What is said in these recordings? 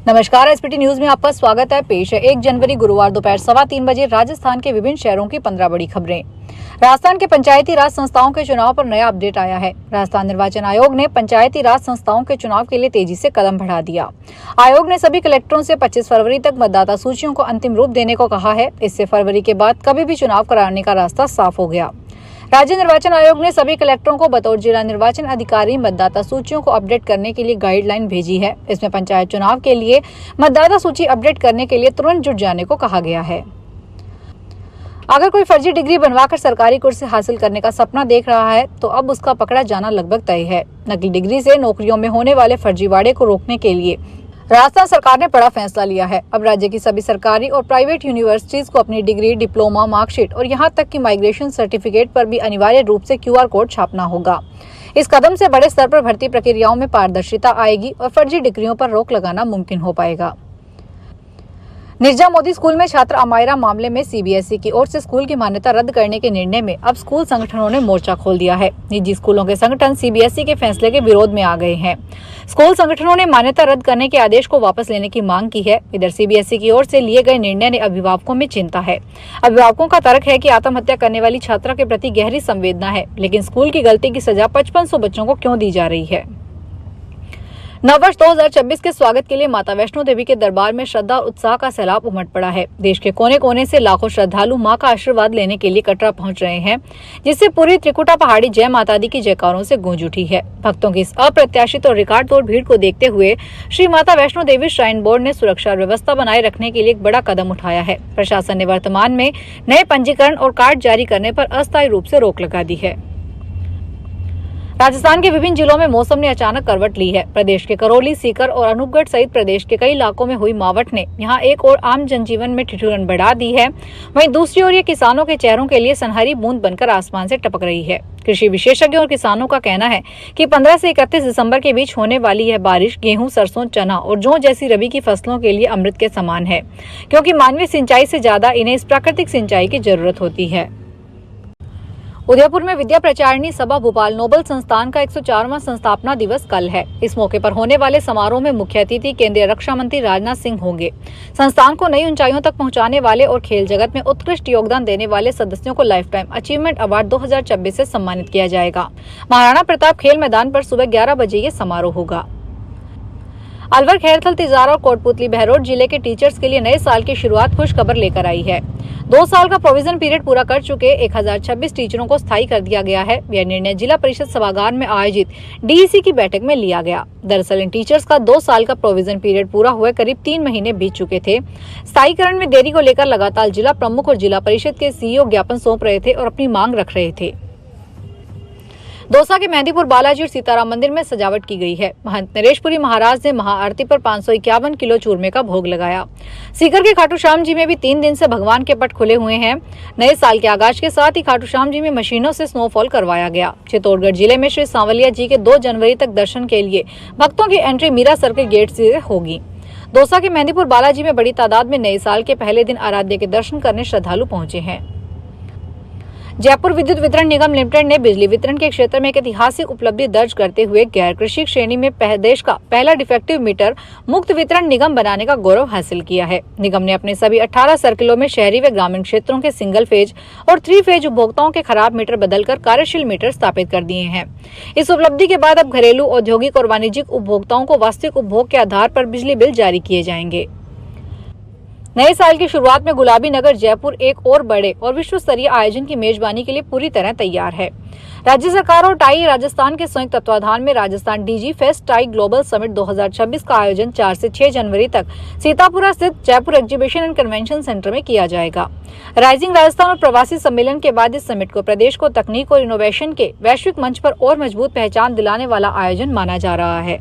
नमस्कार, SPT news में आपका स्वागत है। पेश है 1 जनवरी गुरुवार दोपहर 3:15 बजे राजस्थान के विभिन्न शहरों की 15 बड़ी खबरें। राजस्थान के पंचायती राज संस्थाओं के चुनाव पर नया अपडेट आया है। राजस्थान निर्वाचन आयोग ने पंचायती राज संस्थाओं के चुनाव के लिए तेजी से कदम बढ़ा दिया। आयोग ने सभी कलेक्टरों से 25 फरवरी तक मतदाता सूचियों को अंतिम रूप देने को कहा है। इससे फरवरी के बाद कभी भी चुनाव कराने का रास्ता साफ हो गया। राज्य निर्वाचन आयोग ने सभी कलेक्टरों को बतौर जिला निर्वाचन अधिकारी मतदाता सूचियों को अपडेट करने के लिए गाइडलाइन भेजी है। इसमें पंचायत चुनाव के लिए मतदाता सूची अपडेट करने के लिए तुरंत जुट जाने को कहा गया है। अगर कोई फर्जी डिग्री बनवाकर सरकारी कुर्सी हासिल करने का सपना देख रहा है तो अब उसका पकड़ा जाना लगभग तय है। नकली डिग्री से नौकरियों में होने वाले फर्जीवाड़े को रोकने के लिए राजस्थान सरकार ने बड़ा फैसला लिया है। अब राज्य की सभी सरकारी और प्राइवेट यूनिवर्सिटीज को अपनी डिग्री, डिप्लोमा, मार्कशीट और यहां तक कि माइग्रेशन सर्टिफिकेट पर भी अनिवार्य रूप से QR कोड छापना होगा। इस कदम से बड़े स्तर पर भर्ती प्रक्रियाओं में पारदर्शिता आएगी और फर्जी डिग्रियों पर रोक लगाना मुमकिन हो पाएगा। निर्जा मोदी स्कूल में छात्र अमायरा मामले में CBSE की ओर से स्कूल की मान्यता रद्द करने के निर्णय में अब स्कूल संगठनों ने मोर्चा खोल दिया है। निजी स्कूलों के संगठन CBSE के फैसले के विरोध में आ गए हैं। स्कूल संगठनों ने मान्यता रद्द करने के आदेश को वापस लेने की मांग की है। इधर CBSE की ओर से लिए गए निर्णय ने अभिभावकों में चिंता है। अभिभावकों का तर्क है कि आत्महत्या करने वाली छात्रा के प्रति गहरी संवेदना है, लेकिन स्कूल की गलती की सजा 5500 बच्चों को क्यों दी जा रही है। नववर्ष 2026 के स्वागत के लिए माता वैष्णो देवी के दरबार में श्रद्धा और उत्साह का सैलाब उमड़ पड़ा है। देश के कोने कोने से लाखों श्रद्धालु मां का आशीर्वाद लेने के लिए कटरा पहुंच रहे हैं, जिससे पूरी त्रिकुटा पहाड़ी जय माता दी की जयकारों से गूंज उठी है। भक्तों की इस अप्रत्याशित और रिकॉर्ड तोड़ भीड़ को देखते हुए श्री माता वैष्णो देवी श्राइन बोर्ड ने सुरक्षा व्यवस्था बनाए रखने के लिए एक बड़ा कदम उठाया है। प्रशासन ने वर्तमान में नए पंजीकरण और कार्ड जारी करने पर अस्थायी रूप से रोक लगा दी है। राजस्थान के विभिन्न जिलों में मौसम ने अचानक करवट ली है। प्रदेश के करौली, सीकर और अनूपगढ़ सहित प्रदेश के कई इलाकों में हुई मावठ ने यहां एक और आम जनजीवन में ठिठुरन बढ़ा दी है। वहीं दूसरी ओर ये किसानों के चेहरों के लिए सुनहरी बूंद बनकर आसमान से टपक रही है। कृषि विशेषज्ञों और किसानों का कहना है कि 15 से 31 दिसंबर के बीच होने वाली यह बारिश गेहूं, सरसों, चना और जौ जैसी रबी की फसलों के लिए अमृत के समान है, क्योंकि मानवीय सिंचाई से ज्यादा इन्हें इस प्राकृतिक सिंचाई की जरूरत होती है। उदयपुर में विद्या प्रचारिणी सभा भोपाल नोबल संस्थान का 104वां संस्थापना दिवस कल है। इस मौके पर होने वाले समारोह में मुख्य अतिथि केंद्रीय रक्षा मंत्री राजनाथ सिंह होंगे। संस्थान को नई ऊंचाइयों तक पहुंचाने वाले और खेल जगत में उत्कृष्ट योगदान देने वाले सदस्यों को लाइफ टाइम अचीवमेंट अवार्ड 2026 से सम्मानित किया जाएगा। महाराणा प्रताप खेल मैदान पर सुबह 11 बजे ये समारोह होगा। अलवर, खैरथल, तिजारा और कोटपुतली बहरोड जिले के टीचर्स के लिए नए साल की शुरुआत खुश खबर लेकर आई है। 2 साल का प्रोविजन पीरियड पूरा कर चुके 1026 टीचरों को स्थायी कर दिया गया है। यह निर्णय जिला परिषद सभागार में आयोजित DEC की बैठक में लिया गया। दरअसल इन टीचर्स का 2 साल का प्रोविजन पीरियड पूरा हुए करीब 3 महीने बीत चुके थे। स्थायीकरण में देरी को लेकर लगातार जिला प्रमुख और जिला परिषद के CEO ज्ञापन सौंप रहे थे और अपनी मांग रख रहे थे। दौसा के मेहंदीपुर बालाजी और सीताराम मंदिर में सजावट की गई है। महंत नरेशपुरी महाराज ने महाआरती पर 551 किलो चूरमे का भोग लगाया। सीकर के खाटू श्याम जी में भी 3 दिन से भगवान के पट खुले हुए हैं। नए साल के आगाज के साथ ही खाटू श्याम जी में मशीनों से स्नोफॉल करवाया गया। चित्तौड़गढ़ जिले में श्री सांवलिया जी के 2 जनवरी तक दर्शन के लिए भक्तों की एंट्री मीरा सर्किल गेट से होगी। दौसा के मेहंदीपुर बालाजी में बड़ी तादाद में नए साल के पहले दिन आराध्य के दर्शन करने श्रद्धालु पहुंचे हैं। जयपुर विद्युत वितरण निगम लिमिटेड ने बिजली वितरण के क्षेत्र में एक ऐतिहासिक उपलब्धि दर्ज करते हुए गैर कृषि श्रेणी में देश का पहला डिफेक्टिव मीटर मुक्त वितरण निगम बनाने का गौरव हासिल किया है। निगम ने अपने सभी 18 सर्किलों में शहरी व ग्रामीण क्षेत्रों के सिंगल फेज और 3 फेज उपभोक्ताओं के खराब मीटर बदलकर कार्यशील मीटर स्थापित कर दिए हैं। इस उपलब्धि के बाद अब घरेलू, औद्योगिक और वाणिज्यिक उपभोक्ताओं को वास्तविक उपभोग के आधार पर बिजली बिल जारी किए जाएंगे। नए साल की शुरुआत में गुलाबी नगर जयपुर एक और बड़े और विश्व स्तरीय आयोजन की मेजबानी के लिए पूरी तरह तैयार है। राज्य सरकार और टाई राजस्थान के संयुक्त तत्वाधान में Rajasthan DG fest tie global summit 2026 का आयोजन 4 से 6 जनवरी तक सीतापुरा स्थित Jaipur exhibition and convention centre में किया जाएगा। राइजिंग राजस्थान और प्रवासी सम्मेलन के बाद इस समिट को प्रदेश को तकनीक और इनोवेशन के वैश्विक मंच पर और मजबूत पहचान दिलाने वाला आयोजन माना जा रहा है।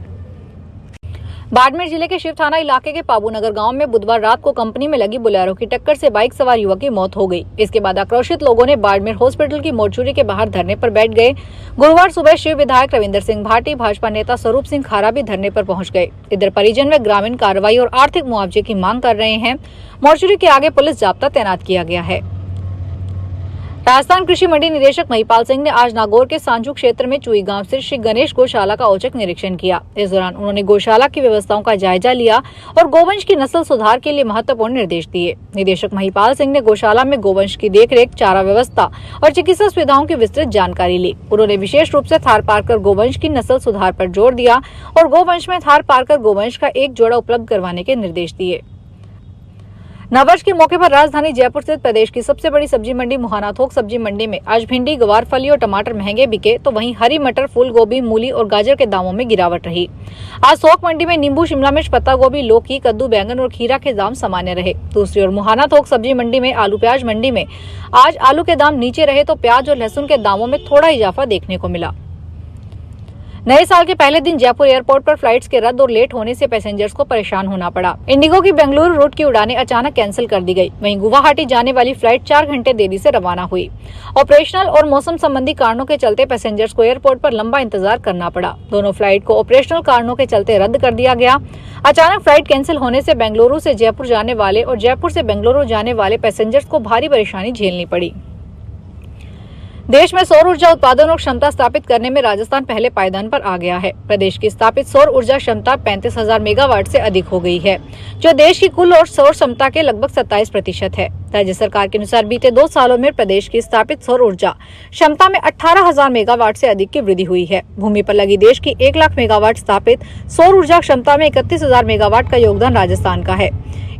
बाड़मेर जिले के शिव थाना इलाके के पाबूनगर गांव में बुधवार रात को कंपनी में लगी बोलेरो की टक्कर से बाइक सवार युवक की मौत हो गई। इसके बाद आक्रोशित लोगों ने बाड़मेर हॉस्पिटल की मोर्चुरी के बाहर धरने पर बैठ गए। गुरुवार सुबह शिव विधायक रविंदर सिंह भाटी, भाजपा नेता स्वरूप सिंह खारा भी धरने पर पहुंच गए। इधर परिजन व ग्रामीण कार्रवाई और आर्थिक मुआवजे की मांग कर रहे हैं। मोर्चुरी के आगे पुलिस जाब्ता तैनात किया गया है। राजस्थान कृषि मंडी निदेशक महिपाल सिंह ने आज नागौर के सांजू क्षेत्र में चुई गांव से श्री गणेश गौशाला का औचक निरीक्षण किया। इस दौरान उन्होंने गौशाला की व्यवस्थाओं का जायजा लिया और गोवंश की नस्ल सुधार के लिए महत्वपूर्ण निर्देश दिए। निदेशक महिपाल सिंह ने गौशाला में गोवंश की देखरेख, चारा व्यवस्था और चिकित्सा सुविधाओं की विस्तृत जानकारी ली। उन्होंने विशेष रूप से थारपारकर गोवंश की नस्ल सुधार पर जोर दिया और गोवंश में थारपारकर गोवंश का एक जोड़ा उपलब्ध करवाने के निर्देश दिए। नववर्ष के मौके पर राजधानी जयपुर स्थित प्रदेश की सबसे बड़ी सब्जी मंडी मुहाना थोक सब्जी मंडी में आज भिंडी, गवार फली और टमाटर महंगे बिके, तो वहीं हरी मटर, फूल गोभी, मूली और गाजर के दामों में गिरावट रही। आज थोक मंडी में नींबू, शिमला मिर्च, पत्ता गोभी, लौकी, कद्दू, बैंगन और खीरा के दाम सामान्य रहे। दूसरी ओर मुहाना थोक सब्जी मंडी में आलू प्याज मंडी में आज आलू के दाम नीचे रहे, तो प्याज और लहसुन के दामों में थोड़ा इजाफा देखने को मिला। नए साल के पहले दिन जयपुर एयरपोर्ट पर फ्लाइट्स के रद्द और लेट होने से पैसेंजर्स को परेशान होना पड़ा। इंडिगो की बेंगलुरु रूट की उड़ानें अचानक कैंसिल कर दी गई। वहीं गुवाहाटी जाने वाली फ्लाइट 4 घंटे देरी से रवाना हुई। ऑपरेशनल और मौसम संबंधी कारणों के चलते पैसेंजर्स को एयरपोर्ट पर लंबा इंतजार करना पड़ा। दोनों फ्लाइट को ऑपरेशनल कारणों के चलते रद्द कर दिया गया। अचानक फ्लाइट कैंसिल होने से बेंगलुरु से जयपुर जाने वाले और जयपुर से बेंगलुरु जाने वाले पैसेंजर्स को भारी परेशानी झेलनी पड़ी। देश में सौर ऊर्जा उत्पादन और क्षमता स्थापित करने में राजस्थान पहले पायदान पर आ गया है। प्रदेश की स्थापित सौर ऊर्जा क्षमता 35,000 मेगावाट से अधिक हो गई है, जो देश की कुल और सौर क्षमता के लगभग 27% है। राज्य सरकार के अनुसार बीते 2 सालों में प्रदेश की स्थापित सौर ऊर्जा क्षमता में 18,000 मेगावाट से अधिक की वृद्धि हुई है। भूमि पर लगी देश की 1 लाख मेगावाट स्थापित सौर ऊर्जा क्षमता में 31,000 मेगावाट का योगदान राजस्थान का है।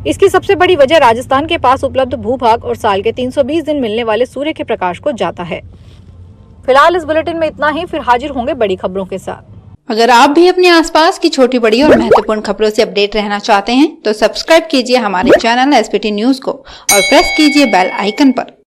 इसकी सबसे बड़ी वजह राजस्थान के पास उपलब्ध भूभाग और साल के 320 दिन मिलने वाले सूर्य के प्रकाश को जाता है। फिलहाल इस बुलेटिन में इतना ही, फिर हाजिर होंगे बड़ी खबरों के साथ। अगर आप भी अपने आसपास की छोटी बड़ी और महत्वपूर्ण खबरों से अपडेट रहना चाहते हैं तो सब्सक्राइब कीजिए हमारे चैनल SPT न्यूज को और प्रेस कीजिए बेल आइकन पर।